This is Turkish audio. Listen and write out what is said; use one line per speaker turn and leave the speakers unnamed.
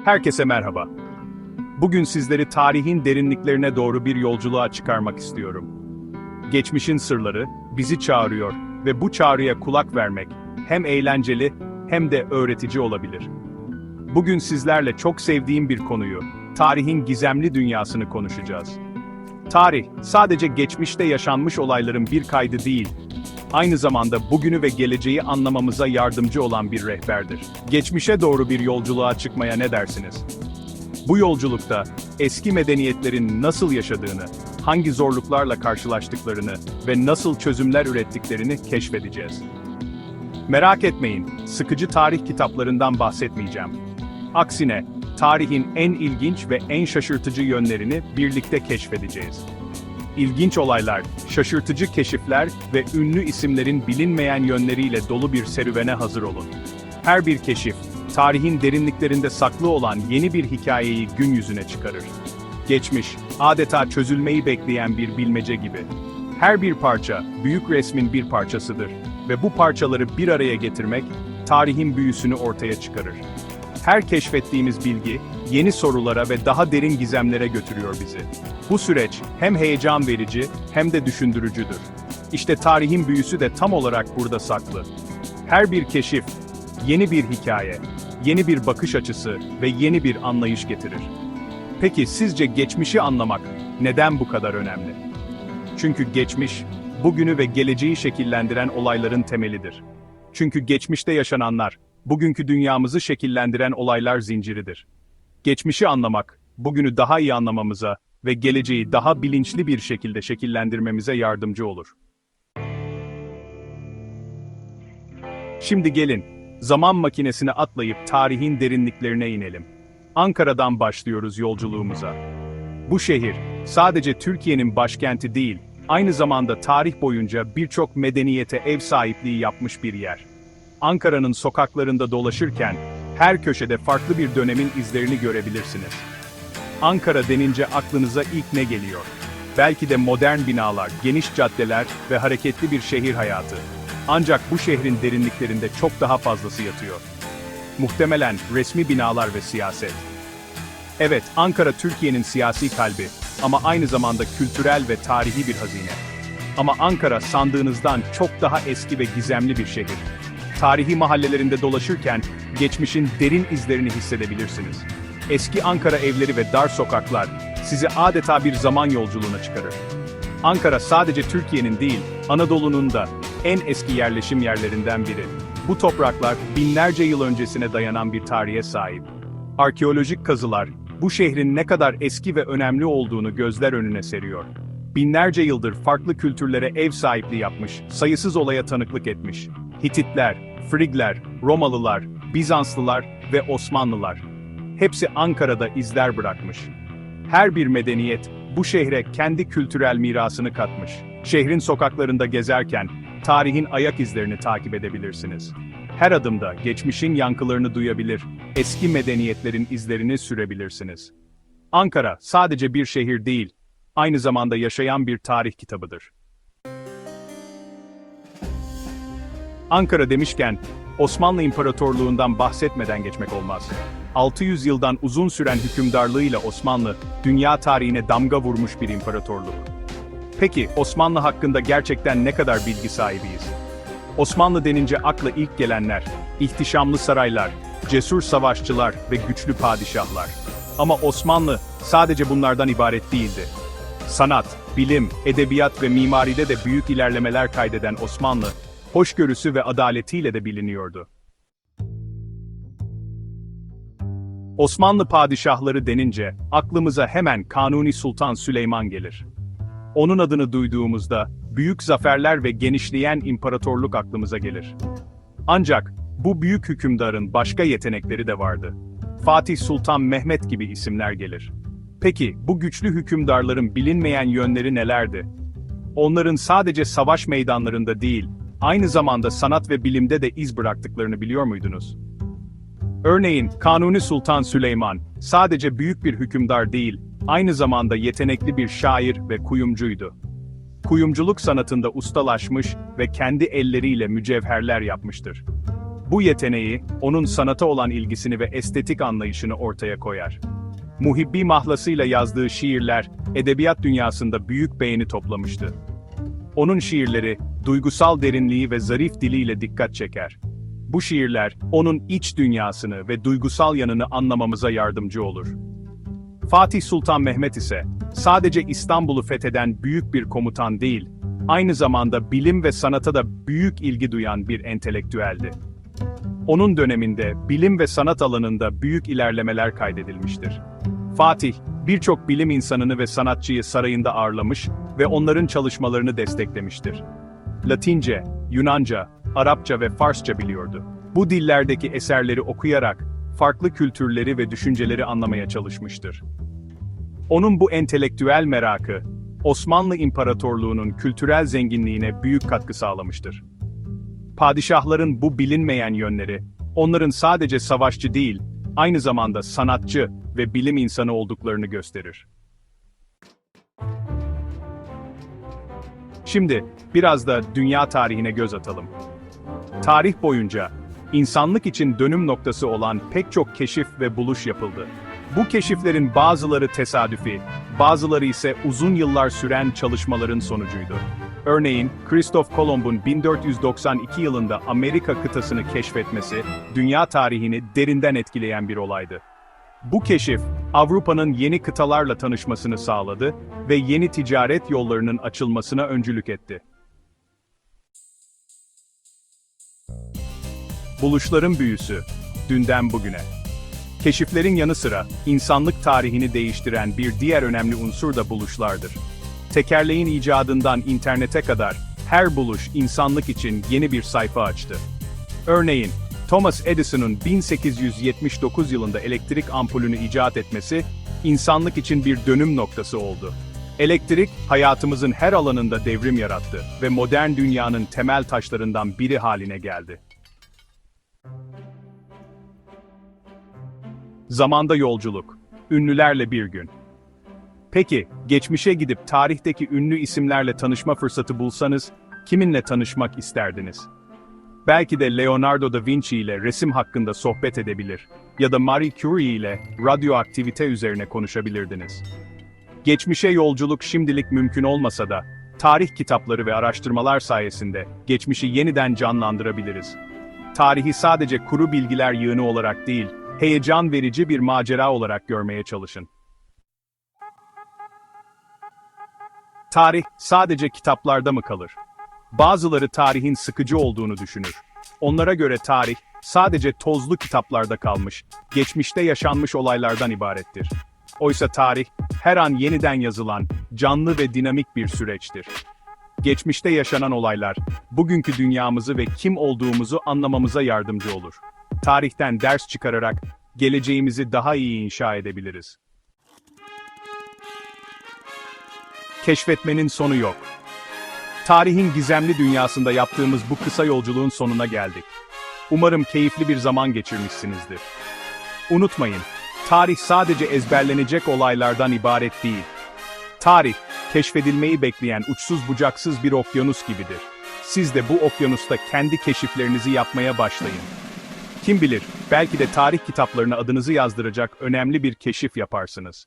Herkese merhaba. Bugün sizleri tarihin derinliklerine doğru bir yolculuğa çıkarmak istiyorum. Geçmişin sırları bizi çağırıyor ve bu çağrıya kulak vermek hem eğlenceli hem de öğretici olabilir. Bugün sizlerle çok sevdiğim bir konuyu, tarihin gizemli dünyasını konuşacağız. Tarih, sadece geçmişte yaşanmış olayların bir kaydı değil, aynı zamanda bugünü ve geleceği anlamamıza yardımcı olan bir rehberdir. Geçmişe doğru bir yolculuğa çıkmaya ne dersiniz? Bu yolculukta eski medeniyetlerin nasıl yaşadığını, hangi zorluklarla karşılaştıklarını ve nasıl çözümler ürettiklerini keşfedeceğiz. Merak etmeyin, sıkıcı tarih kitaplarından bahsetmeyeceğim. Aksine, tarihin en ilginç ve en şaşırtıcı yönlerini birlikte keşfedeceğiz. İlginç olaylar, şaşırtıcı keşifler ve ünlü isimlerin bilinmeyen yönleriyle dolu bir serüvene hazır olun. Her bir keşif, tarihin derinliklerinde saklı olan yeni bir hikayeyi gün yüzüne çıkarır. Geçmiş, adeta çözülmeyi bekleyen bir bilmece gibi. Her bir parça, büyük resmin bir parçasıdır ve bu parçaları bir araya getirmek, tarihin büyüsünü ortaya çıkarır. Her keşfettiğimiz bilgi, yeni sorulara ve daha derin gizemlere götürüyor bizi. Bu süreç, hem heyecan verici, hem de düşündürücüdür. İşte tarihin büyüsü de tam olarak burada saklı. Her bir keşif, yeni bir hikaye, yeni bir bakış açısı ve yeni bir anlayış getirir. Peki sizce geçmişi anlamak neden bu kadar önemli? Çünkü geçmiş, bugünü ve geleceği şekillendiren olayların temelidir. Çünkü geçmişte yaşananlar, bugünkü dünyamızı şekillendiren olaylar zinciridir. Geçmişi anlamak, bugünü daha iyi anlamamıza ve geleceği daha bilinçli bir şekilde şekillendirmemize yardımcı olur. Şimdi gelin, zaman makinesine atlayıp tarihin derinliklerine inelim. Ankara'dan başlıyoruz yolculuğumuza. Bu şehir, sadece Türkiye'nin başkenti değil, aynı zamanda tarih boyunca birçok medeniyete ev sahipliği yapmış bir yer. Ankara'nın sokaklarında dolaşırken, her köşede farklı bir dönemin izlerini görebilirsiniz. Ankara denince aklınıza ilk ne geliyor? Belki de modern binalar, geniş caddeler ve hareketli bir şehir hayatı. Ancak bu şehrin derinliklerinde çok daha fazlası yatıyor. Muhtemelen resmi binalar ve siyaset. Evet, Ankara Türkiye'nin siyasi kalbi ama aynı zamanda kültürel ve tarihi bir hazine. Ama Ankara sandığınızdan çok daha eski ve gizemli bir şehir. Tarihi mahallelerinde dolaşırken geçmişin derin izlerini hissedebilirsiniz. Eski Ankara evleri ve dar sokaklar sizi adeta bir zaman yolculuğuna çıkarır. Ankara sadece Türkiye'nin değil, Anadolu'nun da en eski yerleşim yerlerinden biri. Bu topraklar binlerce yıl öncesine dayanan bir tarihe sahip. Arkeolojik kazılar bu şehrin ne kadar eski ve önemli olduğunu gözler önüne seriyor. Binlerce yıldır farklı kültürlere ev sahipliği yapmış, sayısız olaya tanıklık etmiş. Hititler, Frigler, Romalılar, Bizanslılar ve Osmanlılar. Hepsi Ankara'da izler bırakmış. Her bir medeniyet bu şehre kendi kültürel mirasını katmış. Şehrin sokaklarında gezerken tarihin ayak izlerini takip edebilirsiniz. Her adımda geçmişin yankılarını duyabilir, eski medeniyetlerin izlerini sürebilirsiniz. Ankara sadece bir şehir değil, aynı zamanda yaşayan bir tarih kitabıdır. Ankara demişken, Osmanlı İmparatorluğundan bahsetmeden geçmek olmaz. 600 yıldan uzun süren hükümdarlığıyla Osmanlı, dünya tarihine damga vurmuş bir imparatorluk. Peki, Osmanlı hakkında gerçekten ne kadar bilgi sahibiyiz? Osmanlı denince akla ilk gelenler, ihtişamlı saraylar, cesur savaşçılar ve güçlü padişahlar. Ama Osmanlı sadece bunlardan ibaret değildi. Sanat, bilim, edebiyat ve mimaride de büyük ilerlemeler kaydeden Osmanlı, hoşgörüsü ve adaletiyle de biliniyordu. Osmanlı padişahları denince aklımıza hemen Kanuni Sultan Süleyman gelir. Onun adını duyduğumuzda büyük zaferler ve genişleyen imparatorluk aklımıza gelir. Ancak bu büyük hükümdarın başka yetenekleri de vardı. Fatih Sultan Mehmet gibi isimler gelir. Peki bu güçlü hükümdarların bilinmeyen yönleri nelerdi? Onların sadece savaş meydanlarında değil, aynı zamanda sanat ve bilimde de iz bıraktıklarını biliyor muydunuz? Örneğin, Kanuni Sultan Süleyman, sadece büyük bir hükümdar değil, aynı zamanda yetenekli bir şair ve kuyumcuydu. Kuyumculuk sanatında ustalaşmış ve kendi elleriyle mücevherler yapmıştır. Bu yeteneği, onun sanata olan ilgisini ve estetik anlayışını ortaya koyar. Muhibbi mahlasıyla yazdığı şiirler, edebiyat dünyasında büyük beğeni toplamıştı. Onun şiirleri, duygusal derinliği ve zarif diliyle dikkat çeker. Bu şiirler, onun iç dünyasını ve duygusal yanını anlamamıza yardımcı olur. Fatih Sultan Mehmet ise, sadece İstanbul'u fetheden büyük bir komutan değil, aynı zamanda bilim ve sanata da büyük ilgi duyan bir entelektüeldi. Onun döneminde, bilim ve sanat alanında büyük ilerlemeler kaydedilmiştir. Fatih, birçok bilim insanını ve sanatçıyı sarayında ağırlamış ve onların çalışmalarını desteklemiştir. Latince, Yunanca, Arapça ve Farsça biliyordu. Bu dillerdeki eserleri okuyarak, farklı kültürleri ve düşünceleri anlamaya çalışmıştır. Onun bu entelektüel merakı, Osmanlı İmparatorluğu'nun kültürel zenginliğine büyük katkı sağlamıştır. Padişahların bu bilinmeyen yönleri, onların sadece savaşçı değil, aynı zamanda sanatçı ve bilim insanı olduklarını gösterir. Şimdi, biraz da dünya tarihine göz atalım. Tarih boyunca, insanlık için dönüm noktası olan pek çok keşif ve buluş yapıldı. Bu keşiflerin bazıları tesadüfi, bazıları ise uzun yıllar süren çalışmaların sonucuydu. Örneğin, Christoph Kolomb'un 1492 yılında Amerika kıtasını keşfetmesi, dünya tarihini derinden etkileyen bir olaydı. Bu keşif, Avrupa'nın yeni kıtalarla tanışmasını sağladı ve yeni ticaret yollarının açılmasına öncülük etti. Buluşların büyüsü, dünden bugüne. Keşiflerin yanı sıra, insanlık tarihini değiştiren bir diğer önemli unsur da buluşlardır. Tekerleğin icadından internete kadar, her buluş insanlık için yeni bir sayfa açtı. Örneğin, Thomas Edison'un 1879 yılında elektrik ampulünü icat etmesi, insanlık için bir dönüm noktası oldu. Elektrik, hayatımızın her alanında devrim yarattı ve modern dünyanın temel taşlarından biri haline geldi. Zamanda yolculuk, ünlülerle bir gün. Peki, geçmişe gidip tarihteki ünlü isimlerle tanışma fırsatı bulsanız, kiminle tanışmak isterdiniz? Belki de Leonardo da Vinci ile resim hakkında sohbet edebilir ya da Marie Curie ile radyoaktivite üzerine konuşabilirdiniz. Geçmişe yolculuk şimdilik mümkün olmasa da, tarih kitapları ve araştırmalar sayesinde geçmişi yeniden canlandırabiliriz. Tarihi sadece kuru bilgiler yığını olarak değil, heyecan verici bir macera olarak görmeye çalışın. Tarih sadece kitaplarda mı kalır? Bazıları tarihin sıkıcı olduğunu düşünür. Onlara göre tarih sadece tozlu kitaplarda kalmış, geçmişte yaşanmış olaylardan ibarettir. Oysa tarih her an yeniden yazılan, canlı ve dinamik bir süreçtir. Geçmişte yaşanan olaylar, bugünkü dünyamızı ve kim olduğumuzu anlamamıza yardımcı olur. Tarihten ders çıkararak, geleceğimizi daha iyi inşa edebiliriz. Keşfetmenin sonu yok. Tarihin gizemli dünyasında yaptığımız bu kısa yolculuğun sonuna geldik. Umarım keyifli bir zaman geçirmişsinizdir. Unutmayın, tarih sadece ezberlenecek olaylardan ibaret değil. Tarih, keşfedilmeyi bekleyen uçsuz bucaksız bir okyanus gibidir. Siz de bu okyanusta kendi keşiflerinizi yapmaya başlayın. Kim bilir, belki de tarih kitaplarına adınızı yazdıracak önemli bir keşif yaparsınız.